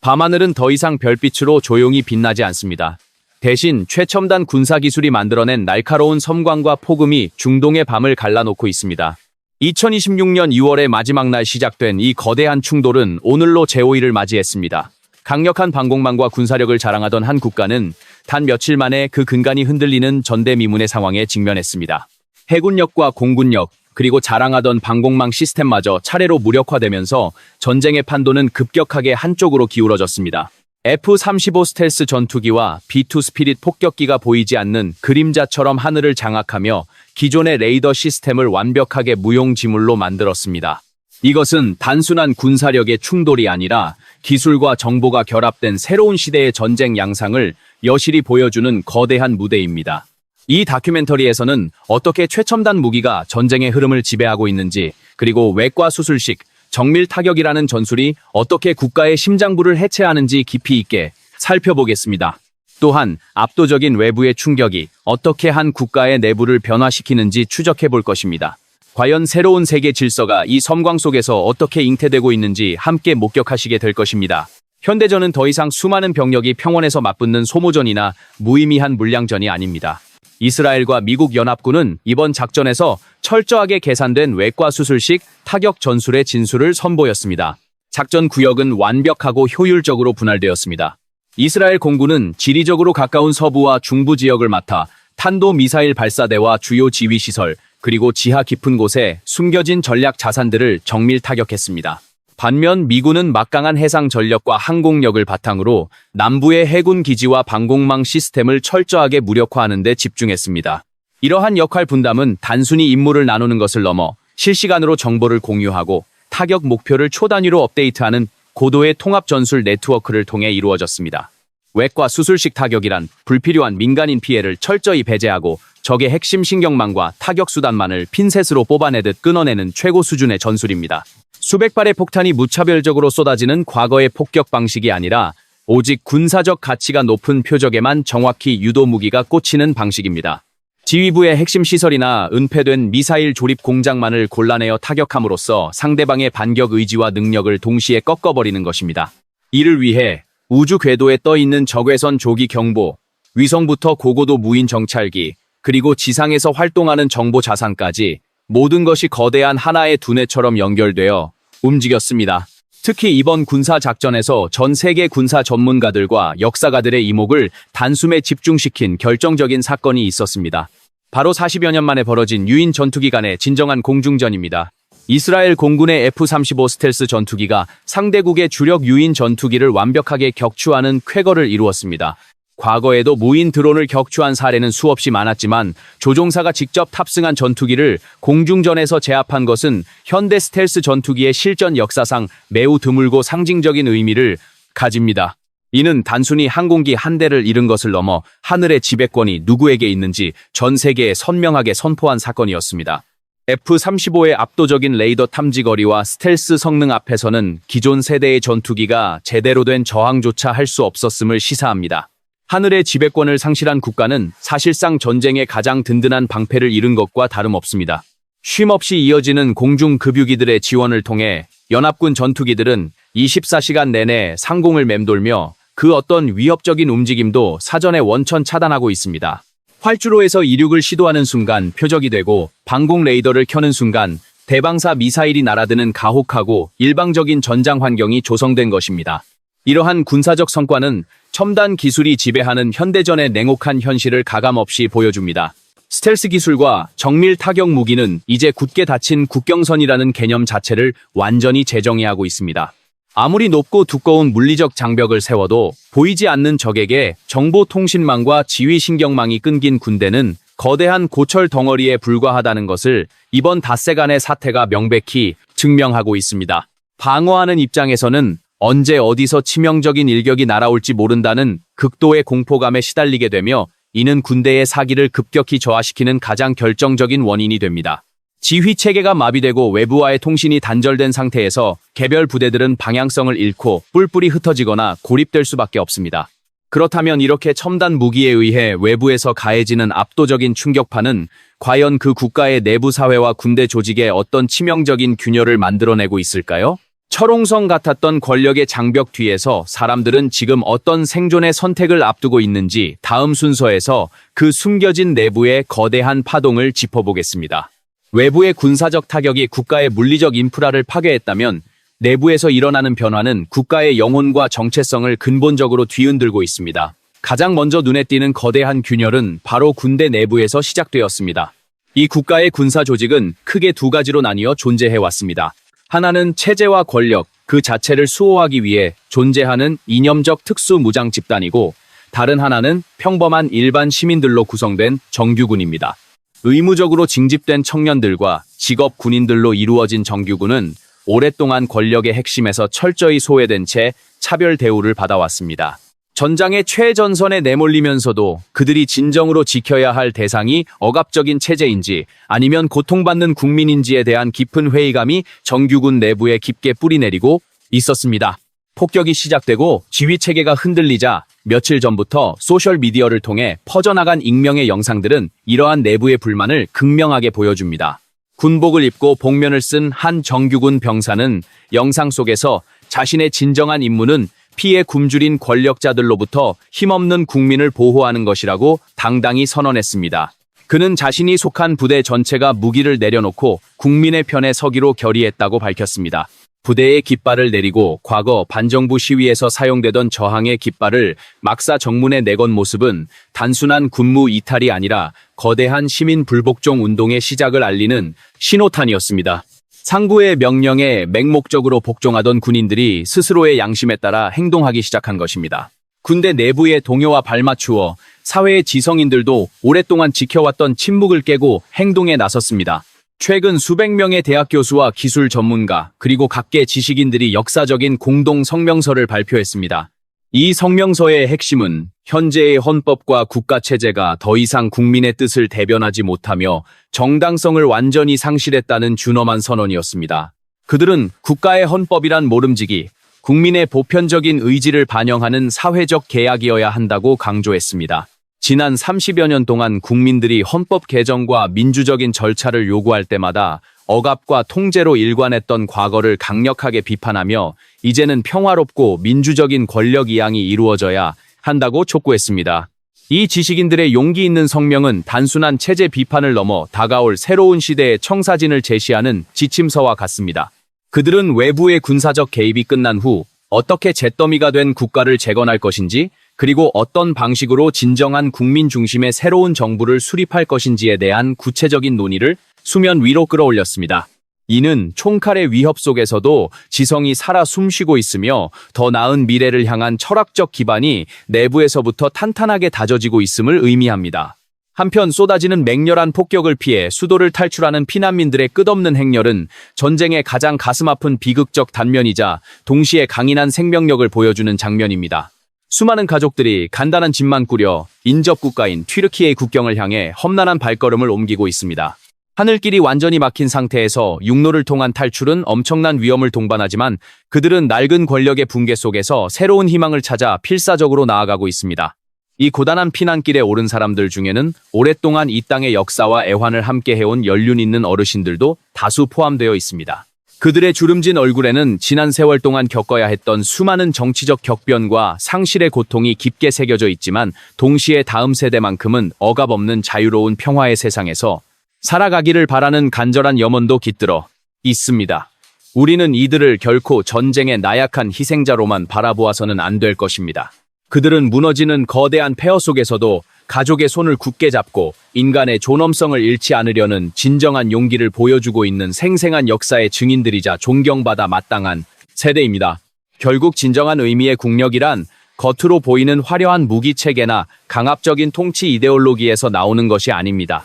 밤하늘은 더 이상 별빛으로 조용히 빛나지 않습니다. 대신 최첨단 군사기술이 만들어낸 날카로운 섬광과 폭음이 중동의 밤을 갈라놓고 있습니다. 2026년 2월의 마지막 날 시작된 이 거대한 충돌은 오늘로 제5일을 맞이했습니다. 강력한 방공망과 군사력을 자랑하던 한 국가는 단 며칠 만에 그 근간이 흔들리는 전대미문의 상황에 직면했습니다. 해군력과 공군력, 그리고 자랑하던 방공망 시스템마저 차례로 무력화되면서 전쟁의 판도는 급격하게 한쪽으로 기울어졌습니다. F-35 스텔스 전투기와 B-2 스피릿 폭격기가 보이지 않는 그림자처럼 하늘을 장악하며 기존의 레이더 시스템을 완벽하게 무용지물로 만들었습니다. 이것은 단순한 군사력의 충돌이 아니라 기술과 정보가 결합된 새로운 시대의 전쟁 양상을 여실히 보여주는 거대한 무대입니다. 이 다큐멘터리에서는 어떻게 최첨단 무기가 전쟁의 흐름을 지배하고 있는지, 그리고 외과 수술식, 정밀 타격이라는 전술이 어떻게 국가의 심장부를 해체하는지 깊이 있게 살펴보겠습니다. 또한 압도적인 외부의 충격이 어떻게 한 국가의 내부를 변화시키는지 추적해 볼 것입니다. 과연 새로운 세계 질서가 이 섬광 속에서 어떻게 잉태되고 있는지 함께 목격하시게 될 것입니다. 현대전은 더 이상 수많은 병력이 평원에서 맞붙는 소모전이나 무의미한 물량전이 아닙니다. 이스라엘과 미국 연합군은 이번 작전에서 철저하게 계산된 외과 수술식 타격 전술의 진수를 선보였습니다. 작전 구역은 완벽하고 효율적으로 분할되었습니다. 이스라엘 공군은 지리적으로 가까운 서부와 중부 지역을 맡아 탄도미사일 발사대와 주요 지휘시설, 그리고 지하 깊은 곳에 숨겨진 전략 자산들을 정밀 타격했습니다. 반면 미군은 막강한 해상 전력과 항공력을 바탕으로 남부의 해군 기지와 방공망 시스템을 철저하게 무력화하는 데 집중했습니다. 이러한 역할 분담은 단순히 임무를 나누는 것을 넘어 실시간으로 정보를 공유하고 타격 목표를 초단위로 업데이트하는 고도의 통합 전술 네트워크를 통해 이루어졌습니다. 외과 수술식 타격이란 불필요한 민간인 피해를 철저히 배제하고 적의 핵심 신경망과 타격 수단만을 핀셋으로 뽑아내듯 끊어내는 최고 수준의 전술입니다. 수백 발의 폭탄이 무차별적으로 쏟아지는 과거의 폭격 방식이 아니라 오직 군사적 가치가 높은 표적에만 정확히 유도 무기가 꽂히는 방식입니다. 지휘부의 핵심 시설이나 은폐된 미사일 조립 공장만을 골라내어 타격함으로써 상대방의 반격 의지와 능력을 동시에 꺾어버리는 것입니다. 이를 위해 우주 궤도에 떠있는 적외선 조기 경보, 위성부터 고고도 무인 정찰기, 그리고 지상에서 활동하는 정보 자산까지 모든 것이 거대한 하나의 두뇌처럼 연결되어 움직였습니다. 특히 이번 군사작전에서 전 세계 군사 전문가들과 역사가들의 이목을 단숨에 집중시킨 결정적인 사건이 있었습니다. 바로 40여 년 만에 벌어진 유인 전투기 간의 진정한 공중전입니다. 이스라엘 공군의 F-35 스텔스 전투기가 상대국의 주력 유인 전투기를 완벽하게 격추하는 쾌거를 이루었습니다. 과거에도 무인 드론을 격추한 사례는 수없이 많았지만 조종사가 직접 탑승한 전투기를 공중전에서 제압한 것은 현대 스텔스 전투기의 실전 역사상 매우 드물고 상징적인 의미를 가집니다. 이는 단순히 항공기 한 대를 잃은 것을 넘어 하늘의 지배권이 누구에게 있는지 전 세계에 선명하게 선포한 사건이었습니다. F-35의 압도적인 레이더 탐지 거리와 스텔스 성능 앞에서는 기존 세대의 전투기가 제대로 된 저항조차 할 수 없었음을 시사합니다. 하늘의 지배권을 상실한 국가는 사실상 전쟁의 가장 든든한 방패를 잃은 것과 다름없습니다. 쉼없이 이어지는 공중급유기들의 지원을 통해 연합군 전투기들은 24시간 내내 상공을 맴돌며 그 어떤 위협적인 움직임도 사전에 원천 차단하고 있습니다. 활주로에서 이륙을 시도하는 순간 표적이 되고 방공 레이더를 켜는 순간 대방사 미사일이 날아드는 가혹하고 일방적인 전장 환경이 조성된 것입니다. 이러한 군사적 성과는 첨단 기술이 지배하는 현대전의 냉혹한 현실을 가감없이 보여줍니다. 스텔스 기술과 정밀 타격 무기는 이제 굳게 닫힌 국경선이라는 개념 자체를 완전히 재정의하고 있습니다. 아무리 높고 두꺼운 물리적 장벽을 세워도 보이지 않는 적에게 정보통신망과 지휘신경망이 끊긴 군대는 거대한 고철 덩어리에 불과하다는 것을 이번 닷새간의 사태가 명백히 증명하고 있습니다. 방어하는 입장에서는 언제 어디서 치명적인 일격이 날아올지 모른다는 극도의 공포감에 시달리게 되며 이는 군대의 사기를 급격히 저하시키는 가장 결정적인 원인이 됩니다. 지휘 체계가 마비되고 외부와의 통신이 단절된 상태에서 개별 부대들은 방향성을 잃고 뿔뿔이 흩어지거나 고립될 수밖에 없습니다. 그렇다면 이렇게 첨단 무기에 의해 외부에서 가해지는 압도적인 충격파는 과연 그 국가의 내부 사회와 군대 조직에 어떤 치명적인 균열을 만들어내고 있을까요? 철옹성 같았던 권력의 장벽 뒤에서 사람들은 지금 어떤 생존의 선택을 앞두고 있는지 다음 순서에서 그 숨겨진 내부의 거대한 파동을 짚어보겠습니다. 외부의 군사적 타격이 국가의 물리적 인프라를 파괴했다면 내부에서 일어나는 변화는 국가의 영혼과 정체성을 근본적으로 뒤흔들고 있습니다. 가장 먼저 눈에 띄는 거대한 균열은 바로 군대 내부에서 시작되었습니다. 이 국가의 군사 조직은 크게 두 가지로 나뉘어 존재해왔습니다. 하나는 체제와 권력 그 자체를 수호하기 위해 존재하는 이념적 특수 무장 집단이고, 다른 하나는 평범한 일반 시민들로 구성된 정규군입니다. 의무적으로 징집된 청년들과 직업 군인들로 이루어진 정규군은 오랫동안 권력의 핵심에서 철저히 소외된 채 차별 대우를 받아왔습니다. 전장의 최전선에 내몰리면서도 그들이 진정으로 지켜야 할 대상이 억압적인 체제인지 아니면 고통받는 국민인지에 대한 깊은 회의감이 정규군 내부에 깊게 뿌리내리고 있었습니다. 폭격이 시작되고 지휘체계가 흔들리자 며칠 전부터 소셜미디어를 통해 퍼져나간 익명의 영상들은 이러한 내부의 불만을 극명하게 보여줍니다. 군복을 입고 복면을 쓴 한 정규군 병사는 영상 속에서 자신의 진정한 임무는 피해 굶주린 권력자들로부터 힘없는 국민을 보호하는 것이라고 당당히 선언했습니다. 그는 자신이 속한 부대 전체가 무기를 내려놓고 국민의 편에 서기로 결의했다고 밝혔습니다. 부대의 깃발을 내리고 과거 반정부 시위에서 사용되던 저항의 깃발을 막사 정문에 내건 모습은 단순한 군무 이탈이 아니라 거대한 시민 불복종 운동의 시작을 알리는 신호탄이었습니다. 상부의 명령에 맹목적으로 복종하던 군인들이 스스로의 양심에 따라 행동하기 시작한 것입니다. 군대 내부의 동요와 발맞추어 사회의 지성인들도 오랫동안 지켜왔던 침묵을 깨고 행동에 나섰습니다. 최근 수백 명의 대학 교수와 기술 전문가 그리고 각계 지식인들이 역사적인 공동 성명서를 발표했습니다. 이 성명서의 핵심은 현재의 헌법과 국가체제가 더 이상 국민의 뜻을 대변하지 못하며 정당성을 완전히 상실했다는 준엄한 선언이었습니다. 그들은 국가의 헌법이란 모름지기, 국민의 보편적인 의지를 반영하는 사회적 계약이어야 한다고 강조했습니다. 지난 30여 년 동안 국민들이 헌법 개정과 민주적인 절차를 요구할 때마다 억압과 통제로 일관했던 과거를 강력하게 비판하며 이제는 평화롭고 민주적인 권력 이양이 이루어져야 한다고 촉구했습니다. 이 지식인들의 용기 있는 성명은 단순한 체제 비판을 넘어 다가올 새로운 시대의 청사진을 제시하는 지침서와 같습니다. 그들은 외부의 군사적 개입이 끝난 후 어떻게 잿더미가 된 국가를 재건할 것인지, 그리고 어떤 방식으로 진정한 국민 중심의 새로운 정부를 수립할 것인지에 대한 구체적인 논의를 수면 위로 끌어올렸습니다. 이는 총칼의 위협 속에서도 지성이 살아 숨쉬고 있으며 더 나은 미래를 향한 철학적 기반이 내부에서부터 탄탄하게 다져지고 있음을 의미합니다. 한편 쏟아지는 맹렬한 폭격을 피해 수도를 탈출하는 피난민들의 끝없는 행렬은 전쟁의 가장 가슴 아픈 비극적 단면이자 동시에 강인한 생명력을 보여주는 장면입니다. 수많은 가족들이 간단한 집만 꾸려 인접국가인 튀르키예의 국경을 향해 험난한 발걸음을 옮기고 있습니다. 하늘길이 완전히 막힌 상태에서 육로를 통한 탈출은 엄청난 위험을 동반하지만 그들은 낡은 권력의 붕괴 속에서 새로운 희망을 찾아 필사적으로 나아가고 있습니다. 이 고단한 피난길에 오른 사람들 중에는 오랫동안 이 땅의 역사와 애환을 함께 해온 연륜 있는 어르신들도 다수 포함되어 있습니다. 그들의 주름진 얼굴에는 지난 세월 동안 겪어야 했던 수많은 정치적 격변과 상실의 고통이 깊게 새겨져 있지만 동시에 다음 세대만큼은 억압 없는 자유로운 평화의 세상에서 살아가기를 바라는 간절한 염원도 깃들어 있습니다. 우리는 이들을 결코 전쟁의 나약한 희생자로만 바라보아서는 안 될 것입니다. 그들은 무너지는 거대한 폐허 속에서도 가족의 손을 굳게 잡고 인간의 존엄성을 잃지 않으려는 진정한 용기를 보여주고 있는 생생한 역사의 증인들이자 존경받아 마땅한 세대입니다. 결국 진정한 의미의 국력이란 겉으로 보이는 화려한 무기체계나 강압적인 통치 이데올로기에서 나오는 것이 아닙니다.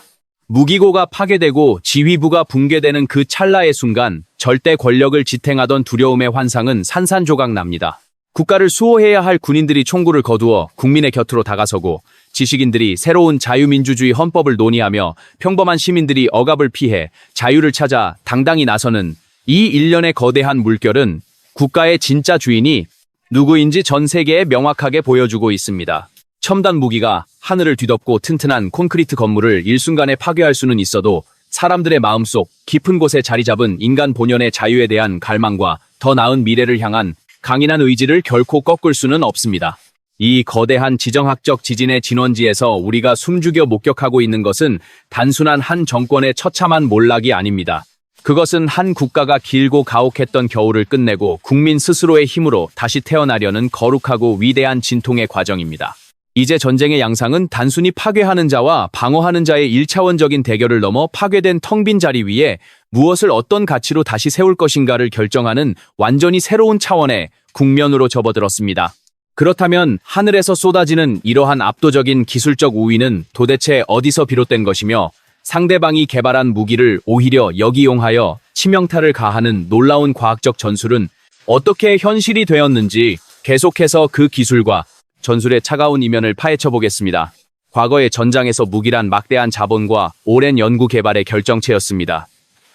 무기고가 파괴되고 지휘부가 붕괴되는 그 찰나의 순간 절대 권력을 지탱하던 두려움의 환상은 산산조각 납니다. 국가를 수호해야 할 군인들이 총구를 거두어 국민의 곁으로 다가서고 지식인들이 새로운 자유민주주의 헌법을 논의하며 평범한 시민들이 억압을 피해 자유를 찾아 당당히 나서는 이 일련의 거대한 물결은 국가의 진짜 주인이 누구인지 전 세계에 명확하게 보여주고 있습니다. 첨단 무기가 하늘을 뒤덮고 튼튼한 콘크리트 건물을 일순간에 파괴할 수는 있어도 사람들의 마음속 깊은 곳에 자리 잡은 인간 본연의 자유에 대한 갈망과 더 나은 미래를 향한 강인한 의지를 결코 꺾을 수는 없습니다. 이 거대한 지정학적 지진의 진원지에서 우리가 숨죽여 목격하고 있는 것은 단순한 한 정권의 처참한 몰락이 아닙니다. 그것은 한 국가가 길고 가혹했던 겨울을 끝내고 국민 스스로의 힘으로 다시 태어나려는 거룩하고 위대한 진통의 과정입니다. 이제 전쟁의 양상은 단순히 파괴하는 자와 방어하는 자의 1차원적인 대결을 넘어 파괴된 텅 빈 자리 위에 무엇을 어떤 가치로 다시 세울 것인가를 결정하는 완전히 새로운 차원의 국면으로 접어들었습니다. 그렇다면 하늘에서 쏟아지는 이러한 압도적인 기술적 우위는 도대체 어디서 비롯된 것이며 상대방이 개발한 무기를 오히려 역이용하여 치명타를 가하는 놀라운 과학적 전술은 어떻게 현실이 되었는지 계속해서 그 기술과 전술의 차가운 이면을 파헤쳐 보겠습니다. 과거의 전장에서 무기란 막대한 자본과 오랜 연구 개발의 결정체였습니다.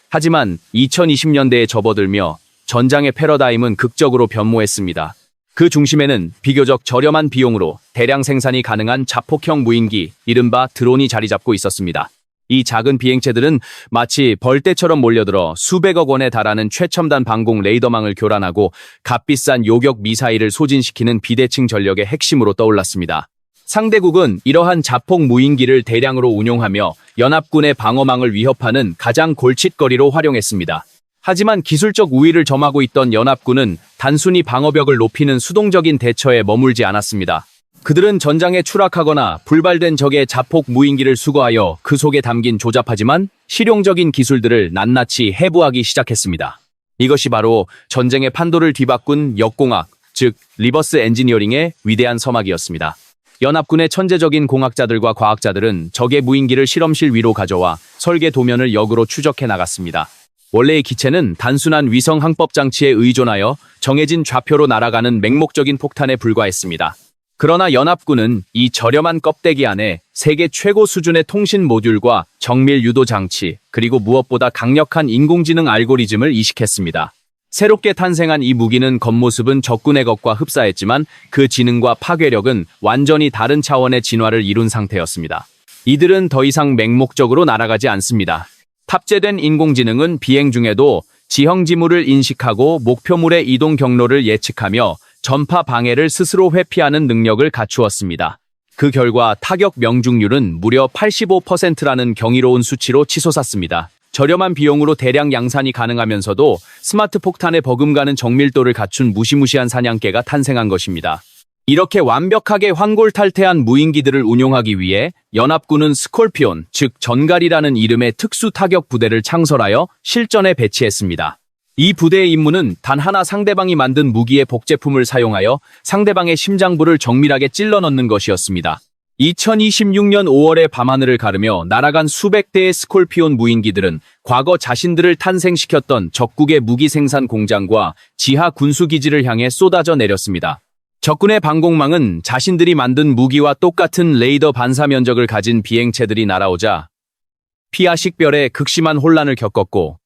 하지만 2020년대에 접어들며 전장의 패러다임은 극적으로 변모했습니다. 그 중심에는 비교적 저렴한 비용으로 대량 생산이 가능한 자폭형 무인기, 이른바 드론이 자리 잡고 있었습니다. 이 작은 비행체들은 마치 벌떼처럼 몰려들어 수백억 원에 달하는 최첨단 방공 레이더망을 교란하고 값비싼 요격 미사일을 소진시키는 비대칭 전력의 핵심으로 떠올랐습니다. 상대국은 이러한 자폭 무인기를 대량으로 운용하며 연합군의 방어망을 위협하는 가장 골칫거리로 활용했습니다. 하지만 기술적 우위를 점하고 있던 연합군은 단순히 방어벽을 높이는 수동적인 대처에 머물지 않았습니다. 그들은 전장에 추락하거나 불발된 적의 자폭 무인기를 수거하여 그 속에 담긴 조잡하지만 실용적인 기술들을 낱낱이 해부하기 시작했습니다. 이것이 바로 전쟁의 판도를 뒤바꾼 역공학, 즉 리버스 엔지니어링의 위대한 서막이었습니다. 연합군의 천재적인 공학자들과 과학자들은 적의 무인기를 실험실 위로 가져와 설계 도면을 역으로 추적해 나갔습니다. 원래의 기체는 단순한 위성 항법 장치에 의존하여 정해진 좌표로 날아가는 맹목적인 폭탄에 불과했습니다. 그러나 연합군은 이 저렴한 껍데기 안에 세계 최고 수준의 통신 모듈과 정밀 유도 장치, 그리고 무엇보다 강력한 인공지능 알고리즘을 이식했습니다. 새롭게 탄생한 이 무기는 겉모습은 적군의 것과 흡사했지만 그 지능과 파괴력은 완전히 다른 차원의 진화를 이룬 상태였습니다. 이들은 더 이상 맹목적으로 날아가지 않습니다. 탑재된 인공지능은 비행 중에도 지형 지물을 인식하고 목표물의 이동 경로를 예측하며 전파 방해를 스스로 회피하는 능력을 갖추었습니다. 그 결과 타격 명중률은 무려 85%라는 경이로운 수치로 치솟았습니다. 저렴한 비용으로 대량 양산이 가능하면서도 스마트 폭탄에 버금가는 정밀도를 갖춘 무시무시한 사냥개가 탄생한 것입니다. 이렇게 완벽하게 환골탈태한 무인기들을 운용하기 위해 연합군은 스콜피온, 즉 전갈이라는 이름의 특수 타격 부대를 창설하여 실전에 배치했습니다. 이 부대의 임무는 단 하나 상대방이 만든 무기의 복제품을 사용하여 상대방의 심장부를 정밀하게 찔러 넣는 것이었습니다. 2026년 5월의 밤하늘을 가르며 날아간 수백 대의 스콜피온 무인기들은 과거 자신들을 탄생시켰던 적국의 무기 생산 공장과 지하 군수기지를 향해 쏟아져 내렸습니다. 적군의 방공망은 자신들이 만든 무기와 똑같은 레이더 반사 면적을 가진 비행체들이 날아오자 피하 식별에 극심한 혼란을 겪었고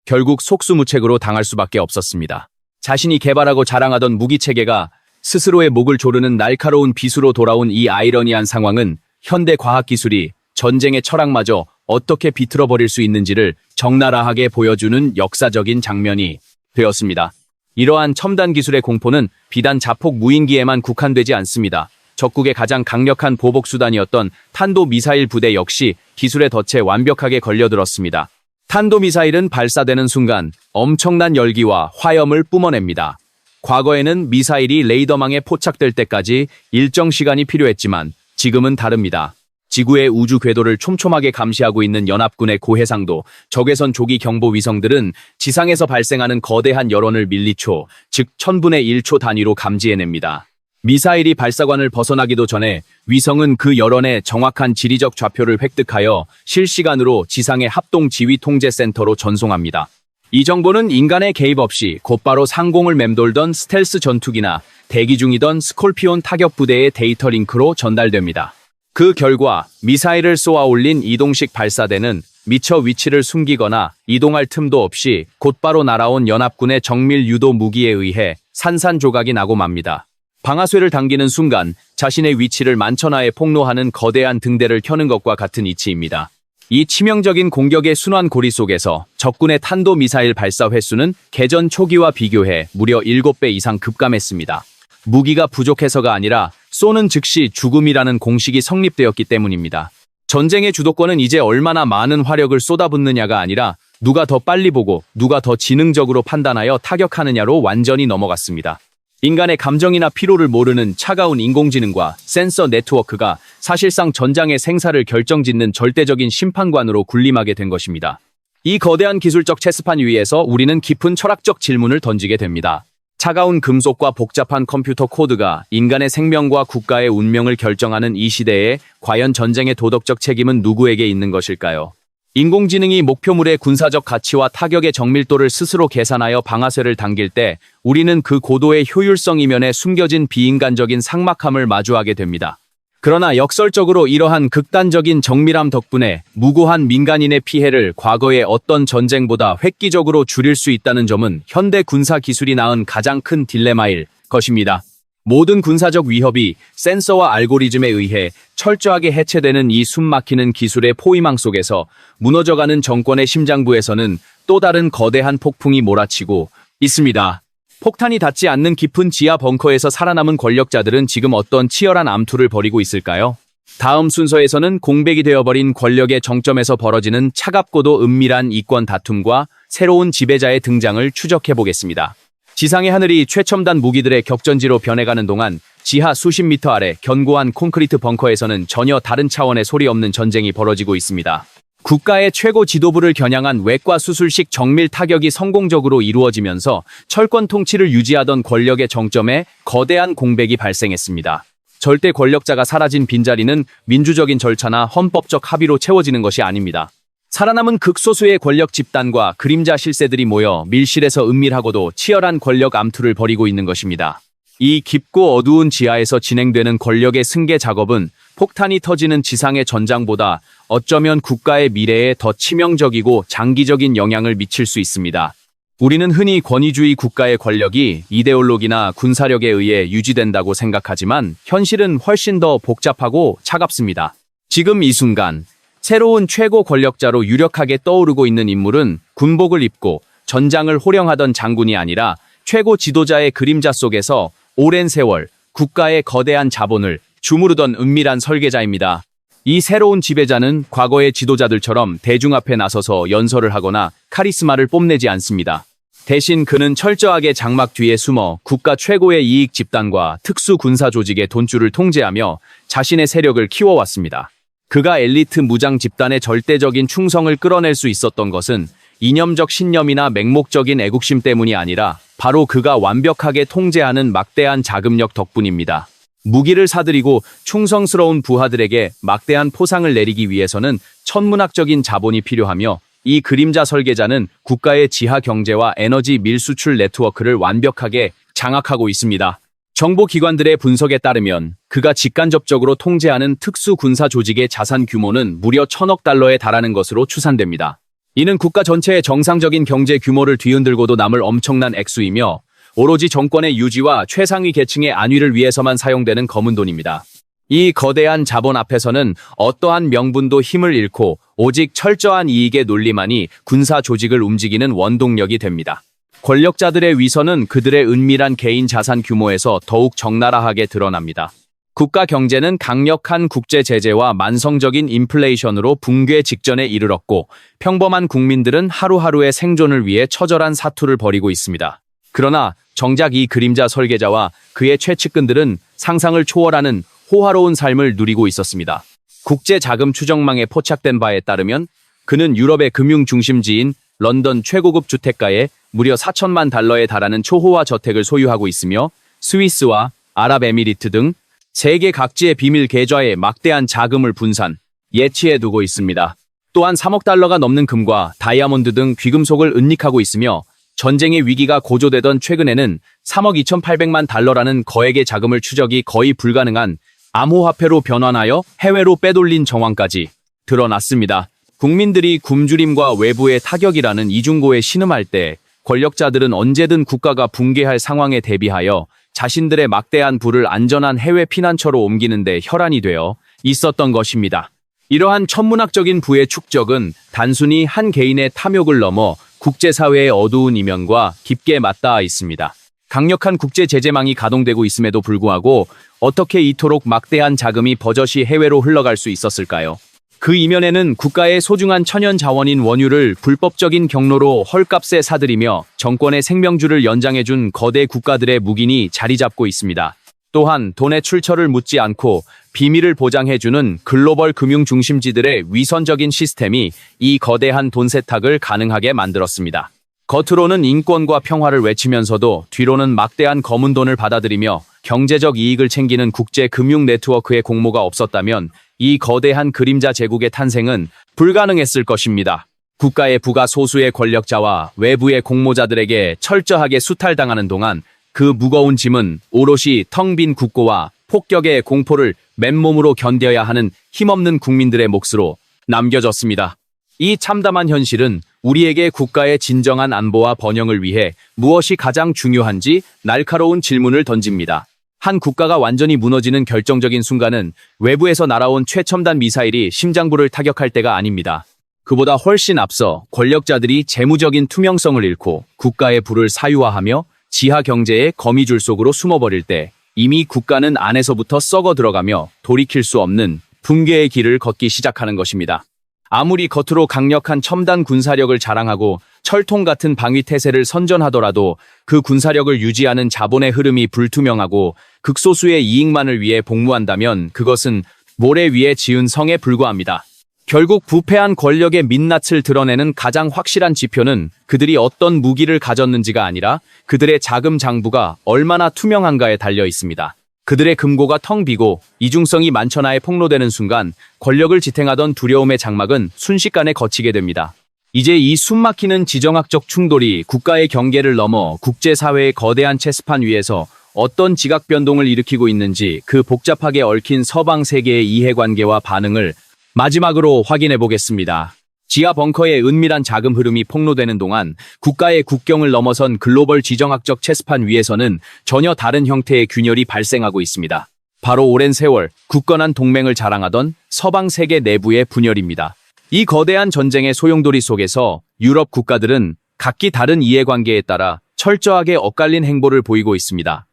결국 속수무책으로 당할 수밖에 없었습니다. 자신이 개발하고 자랑하던 무기체계가 스스로의 목을 조르는 날카로운 비수로 돌아온 이 아이러니한 상황은 현대 과학기술이 전쟁의 철학마저 어떻게 비틀어버릴 수 있는지를 적나라하게 보여주는 역사적인 장면이 되었습니다. 이러한 첨단 기술의 공포는 비단 자폭 무인기에만 국한되지 않습니다. 적국의 가장 강력한 보복수단이었던 탄도미사일 부대 역시 기술의 덫에 완벽하게 걸려들었습니다. 탄도미사일은 발사되는 순간 엄청난 열기와 화염을 뿜어냅니다. 과거에는 미사일이 레이더망에 포착될 때까지 일정 시간이 필요했지만 지금은 다릅니다. 지구의 우주 궤도를 촘촘하게 감시하고 있는 연합군의 고해상도, 적외선 조기 경보 위성들은 지상에서 발생하는 거대한 열원을 밀리초, 즉 1000분의 1초 단위로 감지해냅니다. 미사일이 발사관을 벗어나기도 전에 위성은 그 열원의 정확한 지리적 좌표를 획득하여 실시간으로 지상의 합동 지휘 통제 센터로 전송합니다. 이 정보는 인간의 개입 없이 곧바로 상공을 맴돌던 스텔스 전투기나 대기 중이던 스콜피온 타격 부대의 데이터 링크로 전달됩니다. 그 결과 미사일을 쏘아 올린 이동식 발사대는 미처 위치를 숨기거나 이동할 틈도 없이 곧바로 날아온 연합군의 정밀 유도 무기에 의해 산산조각이 나고 맙니다. 방아쇠를 당기는 순간 자신의 위치를 만천하에 폭로하는 거대한 등대를 켜는 것과 같은 이치입니다. 이 치명적인 공격의 순환고리 속에서 적군의 탄도미사일 발사 횟수는 개전 초기와 비교해 무려 7배 이상 급감했습니다. 무기가 부족해서가 아니라 쏘는 즉시 죽음이라는 공식이 성립되었기 때문입니다. 전쟁의 주도권은 이제 얼마나 많은 화력을 쏟아붓느냐가 아니라 누가 더 빨리 보고 누가 더 지능적으로 판단하여 타격하느냐로 완전히 넘어갔습니다. 인간의 감정이나 피로를 모르는 차가운 인공지능과 센서 네트워크가 사실상 전장의 생사를 결정짓는 절대적인 심판관으로 군림하게 된 것입니다. 이 거대한 기술적 체스판 위에서 우리는 깊은 철학적 질문을 던지게 됩니다. 차가운 금속과 복잡한 컴퓨터 코드가 인간의 생명과 국가의 운명을 결정하는 이 시대에 과연 전쟁의 도덕적 책임은 누구에게 있는 것일까요? 인공지능이 목표물의 군사적 가치와 타격의 정밀도를 스스로 계산하여 방아쇠를 당길 때 우리는 그 고도의 효율성 이면에 숨겨진 비인간적인 삭막함을 마주하게 됩니다. 그러나 역설적으로 이러한 극단적인 정밀함 덕분에 무고한 민간인의 피해를 과거의 어떤 전쟁보다 획기적으로 줄일 수 있다는 점은 현대 군사 기술이 낳은 가장 큰 딜레마일 것입니다. 모든 군사적 위협이 센서와 알고리즘에 의해 철저하게 해체되는 이 숨막히는 기술의 포위망 속에서 무너져가는 정권의 심장부에서는 또 다른 거대한 폭풍이 몰아치고 있습니다. 폭탄이 닿지 않는 깊은 지하 벙커에서 살아남은 권력자들은 지금 어떤 치열한 암투를 벌이고 있을까요? 다음 순서에서는 공백이 되어버린 권력의 정점에서 벌어지는 차갑고도 은밀한 이권 다툼과 새로운 지배자의 등장을 추적해보겠습니다. 지상의 하늘이 최첨단 무기들의 격전지로 변해가는 동안 지하 수십 미터 아래 견고한 콘크리트 벙커에서는 전혀 다른 차원의 소리 없는 전쟁이 벌어지고 있습니다. 국가의 최고 지도부를 겨냥한 외과 수술식 정밀 타격이 성공적으로 이루어지면서 철권 통치를 유지하던 권력의 정점에 거대한 공백이 발생했습니다. 절대 권력자가 사라진 빈자리는 민주적인 절차나 헌법적 합의로 채워지는 것이 아닙니다. 살아남은 극소수의 권력 집단과 그림자 실세들이 모여 밀실에서 은밀하고도 치열한 권력 암투를 벌이고 있는 것입니다. 이 깊고 어두운 지하에서 진행되는 권력의 승계 작업은 폭탄이 터지는 지상의 전장보다 어쩌면 국가의 미래에 더 치명적이고 장기적인 영향을 미칠 수 있습니다. 우리는 흔히 권위주의 국가의 권력이 이데올로기나 군사력에 의해 유지된다고 생각하지만 현실은 훨씬 더 복잡하고 차갑습니다. 지금 이 순간 새로운 최고 권력자로 유력하게 떠오르고 있는 인물은 군복을 입고 전장을 호령하던 장군이 아니라 최고 지도자의 그림자 속에서 오랜 세월 국가의 거대한 자본을 주무르던 은밀한 설계자입니다. 이 새로운 지배자는 과거의 지도자들처럼 대중 앞에 나서서 연설을 하거나 카리스마를 뽐내지 않습니다. 대신 그는 철저하게 장막 뒤에 숨어 국가 최고의 이익 집단과 특수 군사 조직의 돈줄을 통제하며 자신의 세력을 키워왔습니다. 그가 엘리트 무장 집단의 절대적인 충성을 끌어낼 수 있었던 것은 이념적 신념이나 맹목적인 애국심 때문이 아니라 바로 그가 완벽하게 통제하는 막대한 자금력 덕분입니다. 무기를 사들이고 충성스러운 부하들에게 막대한 포상을 내리기 위해서는 천문학적인 자본이 필요하며 이 그림자 설계자는 국가의 지하 경제와 에너지 밀수출 네트워크를 완벽하게 장악하고 있습니다. 정보기관들의 분석에 따르면 그가 직간접적으로 통제하는 특수 군사 조직의 자산 규모는 무려 1,000억 달러에 달하는 것으로 추산됩니다. 이는 국가 전체의 정상적인 경제 규모를 뒤흔들고도 남을 엄청난 액수이며 오로지 정권의 유지와 최상위 계층의 안위를 위해서만 사용되는 검은 돈입니다. 이 거대한 자본 앞에서는 어떠한 명분도 힘을 잃고 오직 철저한 이익의 논리만이 군사 조직을 움직이는 원동력이 됩니다. 권력자들의 위선은 그들의 은밀한 개인 자산 규모에서 더욱 적나라하게 드러납니다. 국가 경제는 강력한 국제 제재와 만성적인 인플레이션으로 붕괴 직전에 이르렀고 평범한 국민들은 하루하루의 생존을 위해 처절한 사투를 벌이고 있습니다. 그러나 정작 이 그림자 설계자와 그의 최측근들은 상상을 초월하는 호화로운 삶을 누리고 있었습니다. 국제 자금 추정망에 포착된 바에 따르면 그는 유럽의 금융 중심지인 런던 최고급 주택가에 무려 4천만 달러에 달하는 초호화 저택을 소유하고 있으며 스위스와 아랍에미리트 등 세계 각지의 비밀 계좌에 막대한 자금을 분산, 예치해두고 있습니다. 또한 3억 달러가 넘는 금과 다이아몬드 등 귀금속을 은닉하고 있으며 전쟁의 위기가 고조되던 최근에는 3억 2,800만 달러라는 거액의 자금을 추적이 거의 불가능한 암호화폐로 변환하여 해외로 빼돌린 정황까지 드러났습니다. 국민들이 굶주림과 외부의 타격이라는 이중고에 신음할 때 권력자들은 언제든 국가가 붕괴할 상황에 대비하여 자신들의 막대한 부를 안전한 해외 피난처로 옮기는 데 혈안이 되어 있었던 것입니다. 이러한 천문학적인 부의 축적은 단순히 한 개인의 탐욕을 넘어 국제사회의 어두운 이면과 깊게 맞닿아 있습니다. 강력한 국제 제재망이 가동되고 있음에도 불구하고 어떻게 이토록 막대한 자금이 버젓이 해외로 흘러갈 수 있었을까요? 그 이면에는 국가의 소중한 천연 자원인 원유를 불법적인 경로로 헐값에 사들이며 정권의 생명줄을 연장해준 거대 국가들의 묵인이 자리 잡고 있습니다. 또한 돈의 출처를 묻지 않고 비밀을 보장해주는 글로벌 금융 중심지들의 위선적인 시스템이 이 거대한 돈 세탁을 가능하게 만들었습니다. 겉으로는 인권과 평화를 외치면서도 뒤로는 막대한 검은 돈을 받아들이며 경제적 이익을 챙기는 국제 금융 네트워크의 공모가 없었다면 이 거대한 그림자 제국의 탄생은 불가능했을 것입니다. 국가의 부가 소수의 권력자와 외부의 공모자들에게 철저하게 수탈당하는 동안 그 무거운 짐은 오롯이 텅 빈 국고와 폭격의 공포를 맨몸으로 견뎌야 하는 힘없는 국민들의 몫으로 남겨졌습니다. 이 참담한 현실은 우리에게 국가의 진정한 안보와 번영을 위해 무엇이 가장 중요한지 날카로운 질문을 던집니다. 한 국가가 완전히 무너지는 결정적인 순간은 외부에서 날아온 최첨단 미사일이 심장부를 타격할 때가 아닙니다. 그보다 훨씬 앞서 권력자들이 재무적인 투명성을 잃고 국가의 부를 사유화하며 지하 경제의 거미줄 속으로 숨어버릴 때 이미 국가는 안에서부터 썩어 들어가며 돌이킬 수 없는 붕괴의 길을 걷기 시작하는 것입니다. 아무리 겉으로 강력한 첨단 군사력을 자랑하고 철통 같은 방위태세를 선전하더라도 그 군사력을 유지하는 자본의 흐름이 불투명하고 극소수의 이익만을 위해 복무한다면 그것은 모래 위에 지은 성에 불과합니다. 결국 부패한 권력의 민낯을 드러내는 가장 확실한 지표는 그들이 어떤 무기를 가졌는지가 아니라 그들의 자금 장부가 얼마나 투명한가에 달려 있습니다. 그들의 금고가 텅 비고 이중성이 만천하에 폭로되는 순간 권력을 지탱하던 두려움의 장막은 순식간에 걷히게 됩니다. 이제 이 숨막히는 지정학적 충돌이 국가의 경계를 넘어 국제사회의 거대한 체스판 위에서 어떤 지각 변동을 일으키고 있는지 그 복잡하게 얽힌 서방 세계의 이해관계와 반응을 마지막으로 확인해 보겠습니다. 지하 벙커의 은밀한 자금 흐름이 폭로되는 동안 국가의 국경을 넘어선 글로벌 지정학적 체스판 위에서는 전혀 다른 형태의 균열이 발생하고 있습니다. 바로 오랜 세월 굳건한 동맹을 자랑하던 서방 세계 내부의 분열입니다. 이 거대한 전쟁의 소용돌이 속에서 유럽 국가들은 각기 다른 이해관계에 따라 철저하게 엇갈린 행보를 보이고 있습니다.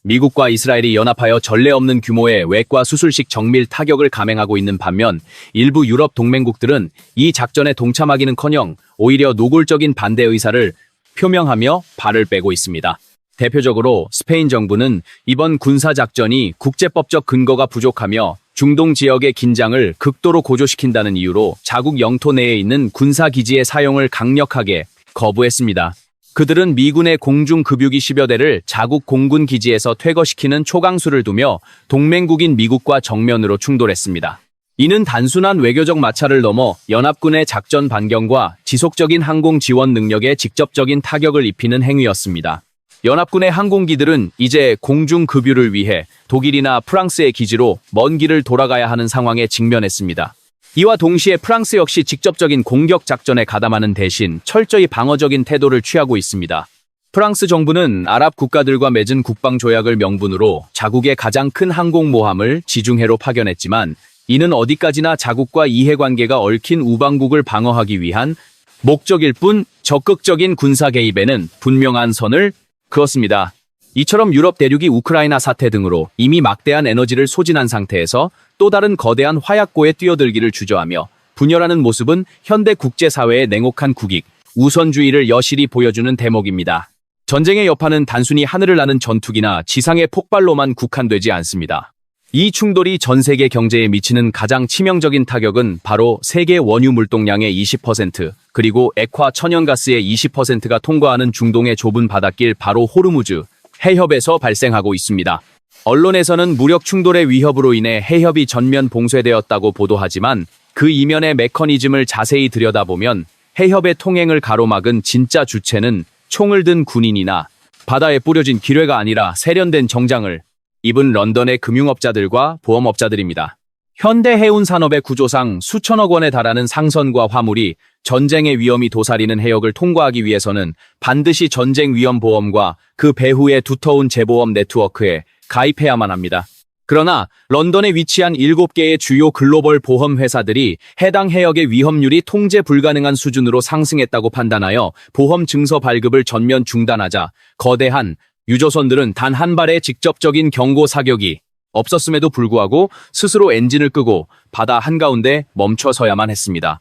미국과 이스라엘이 연합하여 전례 없는 규모의 외과 수술식 정밀 타격을 감행하고 있는 반면 일부 유럽 동맹국들은 이 작전에 동참하기는커녕 오히려 노골적인 반대 의사를 표명하며 발을 빼고 있습니다. 대표적으로 스페인 정부는 이번 군사작전이 국제법적 근거가 부족하며 중동 지역의 긴장을 극도로 고조시킨다는 이유로 자국 영토 내에 있는 군사기지의 사용을 강력하게 거부했습니다. 그들은 미군의 공중급유기 10여 대를 자국 공군 기지에서 퇴거시키는 초강수를 두며 동맹국인 미국과 정면으로 충돌했습니다. 이는 단순한 외교적 마찰을 넘어 연합군의 작전 반경과 지속적인 항공 지원 능력에 직접적인 타격을 입히는 행위였습니다. 연합군의 항공기들은 이제 공중급유를 위해 독일이나 프랑스의 기지로 먼 길을 돌아가야 하는 상황에 직면했습니다. 이와 동시에 프랑스 역시 직접적인 공격 작전에 가담하는 대신 철저히 방어적인 태도를 취하고 있습니다. 프랑스 정부는 아랍 국가들과 맺은 국방 조약을 명분으로 자국의 가장 큰 항공모함을 지중해로 파견했지만 이는 어디까지나 자국과 이해관계가 얽힌 우방국을 방어하기 위한 목적일 뿐 적극적인 군사 개입에는 분명한 선을 그었습니다. 이처럼 유럽 대륙이 우크라이나 사태 등으로 이미 막대한 에너지를 소진한 상태에서 또 다른 거대한 화약고에 뛰어들기를 주저하며 분열하는 모습은 현대 국제사회의 냉혹한 국익, 우선주의를 여실히 보여주는 대목입니다. 전쟁의 여파는 단순히 하늘을 나는 전투기나 지상의 폭발로만 국한되지 않습니다. 이 충돌이 전 세계 경제에 미치는 가장 치명적인 타격은 바로 세계 원유 물동량의 20% 그리고 액화 천연가스의 20%가 통과하는 중동의 좁은 바닷길 바로 호르무즈 해협에서 발생하고 있습니다. 언론에서는 무력 충돌의 위협으로 인해 해협이 전면 봉쇄되었다고 보도하지만 그 이면의 메커니즘을 자세히 들여다보면 해협의 통행을 가로막은 진짜 주체는 총을 든 군인이나 바다에 뿌려진 기뢰가 아니라 세련된 정장을 입은 런던의 금융업자들과 보험업자들입니다. 현대 해운 산업의 구조상 수천억 원에 달하는 상선과 화물이 전쟁의 위험이 도사리는 해역을 통과하기 위해서는 반드시 전쟁 위험 보험과 그 배후의 두터운 재보험 네트워크에 가입해야만 합니다. 그러나 런던에 위치한 7개의 주요 글로벌 보험 회사들이 해당 해역의 위험률이 통제 불가능한 수준으로 상승했다고 판단하여 보험 증서 발급을 전면 중단하자 거대한 유조선들은 단 한 발의 직접적인 경고 사격이 없었음에도 불구하고 스스로 엔진을 끄고 바다 한가운데 멈춰서야만 했습니다.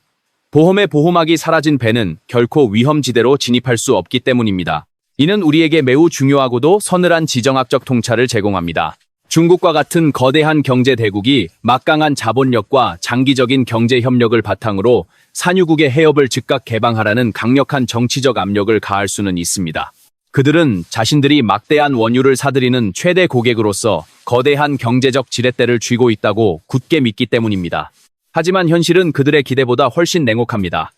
보험의 보호막이 사라진 배는 결코 위험지대로 진입할 수 없기 때문입니다. 이는 우리에게 매우 중요하고도 서늘한 지정학적 통찰을 제공합니다. 중국과 같은 거대한 경제 대국이 막강한 자본력과 장기적인 경제 협력을 바탕으로 산유국의 해협을 즉각 개방하라는 강력한 정치적 압력을 가할 수는 있습니다. 그들은 자신들이 막대한 원유를 사들이는 최대 고객으로서 거대한 경제적 지렛대를 쥐고 있다고 굳게 믿기 때문입니다. 하지만 현실은 그들의 기대보다 훨씬 냉혹합니다.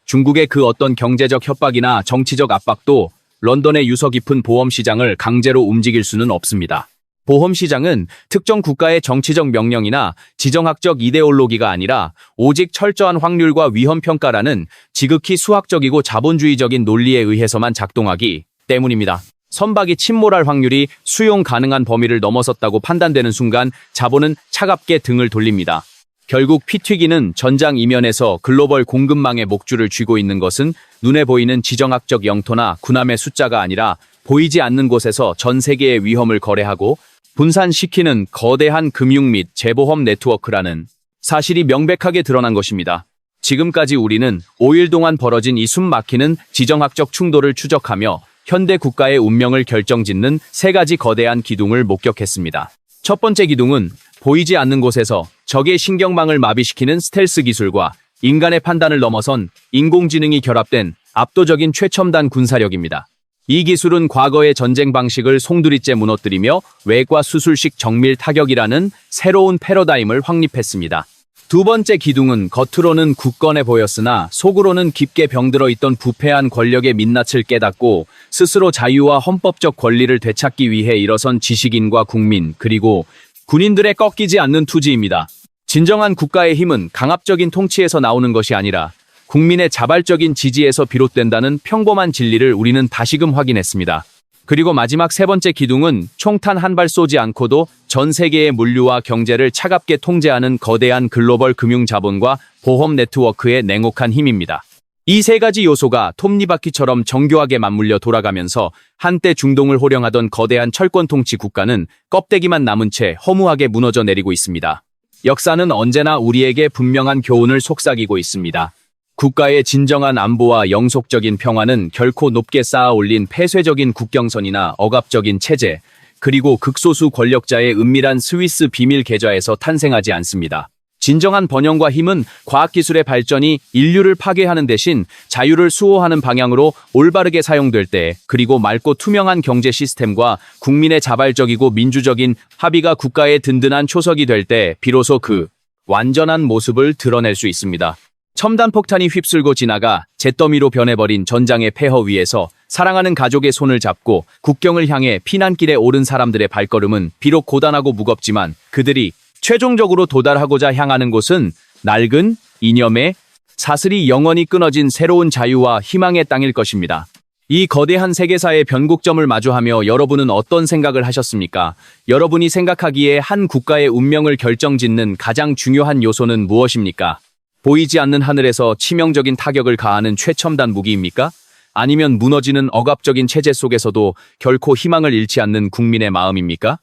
중국의 그 어떤 경제적 협박이나 정치적 압박도 런던의 유서 깊은 보험 시장을 강제로 움직일 수는 없습니다. 보험 시장은 특정 국가의 정치적 명령이나 지정학적 이데올로기가 아니라 오직 철저한 확률과 위험 평가라는 지극히 수학적이고 자본주의적인 논리에 의해서만 작동하기 때문입니다. 선박이 침몰할 확률이 수용 가능한 범위를 넘어섰다고 판단되는 순간 자본은 차갑게 등을 돌립니다. 결국 피튀기는 전장 이면에서 글로벌 공급망의 목줄을 쥐고 있는 것은 눈에 보이는 지정학적 영토나 군함의 숫자가 아니라 보이지 않는 곳에서 전 세계의 위험을 거래하고 분산시키는 거대한 금융 및 재보험 네트워크라는 사실이 명백하게 드러난 것입니다. 지금까지 우리는 5일 동안 벌어진 이 숨막히는 지정학적 충돌을 추적하며 현대 국가의 운명을 결정짓는 세 가지 거대한 기둥을 목격했습니다. 첫 번째 기둥은 보이지 않는 곳에서 적의 신경망을 마비시키는 스텔스 기술과 인간의 판단을 넘어선 인공지능이 결합된 압도적인 최첨단 군사력입니다. 이 기술은 과거의 전쟁 방식을 송두리째 무너뜨리며 외과 수술식 정밀 타격이라는 새로운 패러다임을 확립했습니다. 두 번째 기둥은 겉으로는 굳건해 보였으나 속으로는 깊게 병들어 있던 부패한 권력의 민낯을 깨닫고 스스로 자유와 헌법적 권리를 되찾기 위해 일어선 지식인과 국민 그리고 군인들의 꺾이지 않는 투지입니다. 진정한 국가의 힘은 강압적인 통치에서 나오는 것이 아니라 국민의 자발적인 지지에서 비롯된다는 평범한 진리를 우리는 다시금 확인했습니다. 그리고 마지막 세 번째 기둥은 총탄 한 발 쏘지 않고도 전 세계의 물류와 경제를 차갑게 통제하는 거대한 글로벌 금융 자본과 보험 네트워크의 냉혹한 힘입니다. 이 세 가지 요소가 톱니바퀴처럼 정교하게 맞물려 돌아가면서 한때 중동을 호령하던 거대한 철권 통치 국가는 껍데기만 남은 채 허무하게 무너져 내리고 있습니다. 역사는 언제나 우리에게 분명한 교훈을 속삭이고 있습니다. 국가의 진정한 안보와 영속적인 평화는 결코 높게 쌓아 올린 폐쇄적인 국경선이나 억압적인 체제, 그리고 극소수 권력자의 은밀한 스위스 비밀 계좌에서 탄생하지 않습니다. 진정한 번영과 힘은 과학기술의 발전이 인류를 파괴하는 대신 자유를 수호하는 방향으로 올바르게 사용될 때, 그리고 맑고 투명한 경제 시스템과 국민의 자발적이고 민주적인 합의가 국가의 든든한 초석이 될 때 비로소 그 완전한 모습을 드러낼 수 있습니다. 첨단 폭탄이 휩쓸고 지나가 잿더미로 변해버린 전장의 폐허 위에서 사랑하는 가족의 손을 잡고 국경을 향해 피난길에 오른 사람들의 발걸음은 비록 고단하고 무겁지만 그들이 최종적으로 도달하고자 향하는 곳은 낡은 이념의 사슬이 영원히 끊어진 새로운 자유와 희망의 땅일 것입니다. 이 거대한 세계사의 변곡점을 마주하며 여러분은 어떤 생각을 하셨습니까? 여러분이 생각하기에 한 국가의 운명을 결정짓는 가장 중요한 요소는 무엇입니까? 보이지 않는 하늘에서 치명적인 타격을 가하는 최첨단 무기입니까? 아니면 무너지는 억압적인 체제 속에서도 결코 희망을 잃지 않는 국민의 마음입니까?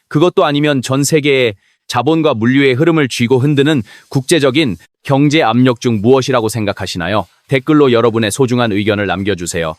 그것도 아니면 전 세계의 자본과 물류의 흐름을 쥐고 흔드는 국제적인 경제 압력 중 무엇이라고 생각하시나요? 댓글로 여러분의 소중한 의견을 남겨주세요.